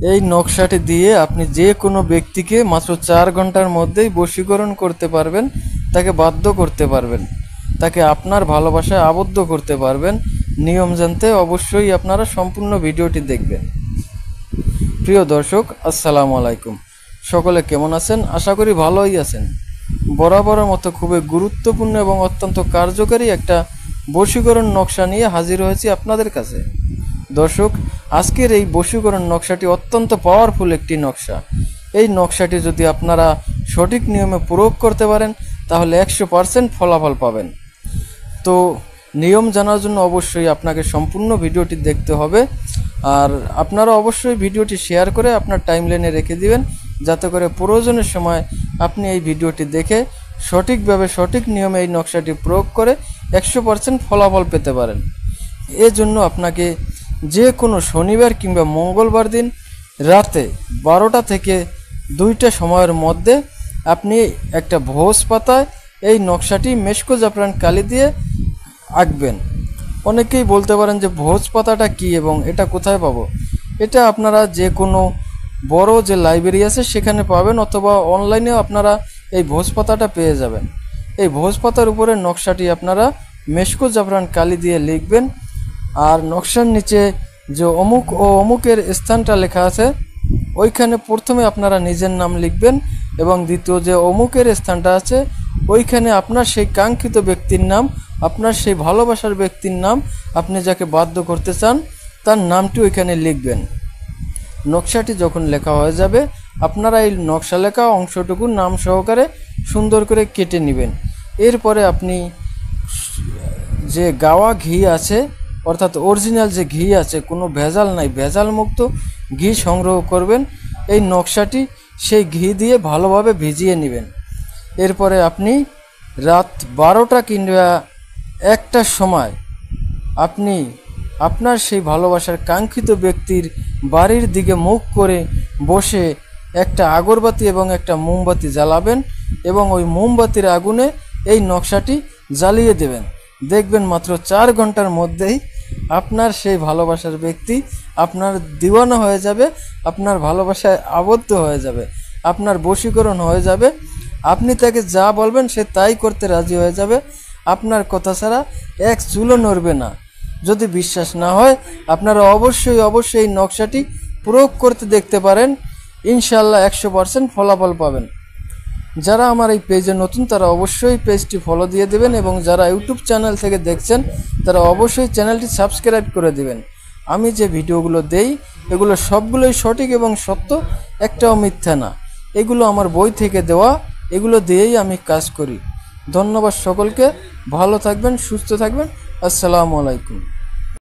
এই নকশাটি দিয়ে আপনি যে কোনো ব্যক্তিকে মাত্র 4 ঘন্টার মধ্যেই বশীকরণ করতে পারবেন, তাকে বাধ্য করতে পারবেন, তাকে আপনার ভালোবাসায় আবদ্ধ করতে পারবেন। নিয়ম জানতে অবশ্যই আপনারা সম্পূর্ণ ভিডিওটি দেখবেন। প্রিয় দর্শক, আসসালামু আলাইকুম। সকলে কেমন আছেন? আশা করি ভালোই আছেন। বরাবরের মতো খুবই গুরুত্বপূর্ণ এবং অত্যন্ত কার্যকারী একটা বশীকরণ নকশা নিয়ে হাজির হয়েছি আপনাদের কাছে। দর্শক, আজকের এই বশীকরণ নকশাটি অত্যন্ত পাওয়ারফুল একটি নকশা। এই নকশাটি যদি আপনারা সঠিক নিয়মে প্রয়োগ করতে পারেন তাহলে 100% ফলাফল পাবেন। তো নিয়ম জানার জন্য অবশ্যই আপনাকে সম্পূর্ণ ভিডিওটি দেখতে হবে। আর আপনারা অবশ্যই ভিডিওটি শেয়ার করে আপনার টাইমলাইনে রেখে দিবেন, যাতে করে প্রয়োজনের সময় আপনি এই ভিডিওটি দেখে সঠিকভাবে সঠিক নিয়মে এই নকশাটি প্রয়োগ করে 100% ফলাফল পেতে পারেন। এজন্য আপনাকে যে কোনো শনিবার কিংবা মঙ্গলবার দিন রাতে 12টা থেকে 2টা সময়ের মধ্যে আপনি একটা ভোজ পাতায় এই নকশাটি মেশকো জাফরান কালি দিয়ে আঁকবেন। অনেকেই বলতে পারেন যে ভোজ পাতাটা কী এবং এটা কোথায় পাবো? এটা আপনারা যে কোনো বড় যে লাইব্রেরি আছে সেখানে পাবেন, অথবা অনলাইনেও আপনারা এই ভোজ পাতাটা পেয়ে যাবেন। এই ভোজ পাতার উপরে নকশাটি আপনারা মেশকো জাফরান কালি দিয়ে লিখবেন। আর নকশার নিচে যে অমুক ও অমুকের স্থানটা লেখা আছে ওইখানে প্রথমে আপনারা নিজের নাম লিখবেন, এবং দ্বিতীয় যে অমুকের স্থানটা আছে ওইখানে আপনার সেই কাঙ্ক্ষিত ব্যক্তির নাম, আপনার সেই ভালোবাসার ব্যক্তির নাম, আপনি যাকে বাধ্য করতে চান তার নামটি ওইখানে লিখবেন। নকশাটি যখন লেখা হয়ে যাবে আপনারা এই নকশা লেখা অংশটুকু নাম সহকারে সুন্দর করে কেটে নেবেন। এরপরে আপনি যে গাওয়া ঘি আছে, অর্থাৎ অরিজিনাল যে ঘি আছে, কোনো ভেজাল নাই, ভেজাল মুক্ত ঘি সংগ্রহ করবেন। এই নকশাটি সেই ঘি দিয়ে ভালোভাবে ভিজিয়ে নেবেন। এরপরে আপনি রাত 12টা কিংবা 1টার সময় আপনি আপনার সেই ভালোবাসার কাঙ্ক্ষিত ব্যক্তির বাড়ির দিকে মুখ করে বসে একটা আগরবাতি এবং একটা মোমবাতি জ্বালাবেন, এবং ওই মোমবাতির আগুনে এই নকশাটি জ্বালিয়ে দেবেন। দেখবেন মাত্র 4 ঘন্টার মধ্যেই আপনার সেই ভালোবাসার ব্যক্তি আপনার দিওয়ানা হয়ে যাবে, আপনার ভালোবাসায় আবদ্ধ হয়ে যাবে, আপনার বশীকরণ হয়ে যাবে। আপনি তাকে যা বলবেন সে তাই করতে রাজি হয়ে যাবে, আপনার কথা ছাড়া এক চুলও নড়বে না। যদি বিশ্বাস না হয় আপনারা অবশ্যই এই নকশাটি প্রয়োগ করতে দেখতে পারেন, ইনশাল্লাহ 100% ফলাফল পাবেন। যারা আমার এই পেজে নতুন তারা অবশ্যই পেজটি ফলো দিয়ে দেবেন, এবং যারা ইউটিউব চ্যানেল থেকে দেখছেন তারা অবশ্যই চ্যানেলটি সাবস্ক্রাইব করে দেবেন। আমি যে ভিডিওগুলো দেই এগুলো সবগুলোই সঠিক এবং সত্য, একটাও মিথ্যা না। এগুলো আমার বই থেকে দেওয়া, এগুলো দিয়েই আমি কাজ করি। ধন্যবাদ সকলকে, ভালো থাকবেন, সুস্থ থাকবেন। আসসালামু আলাইকুম।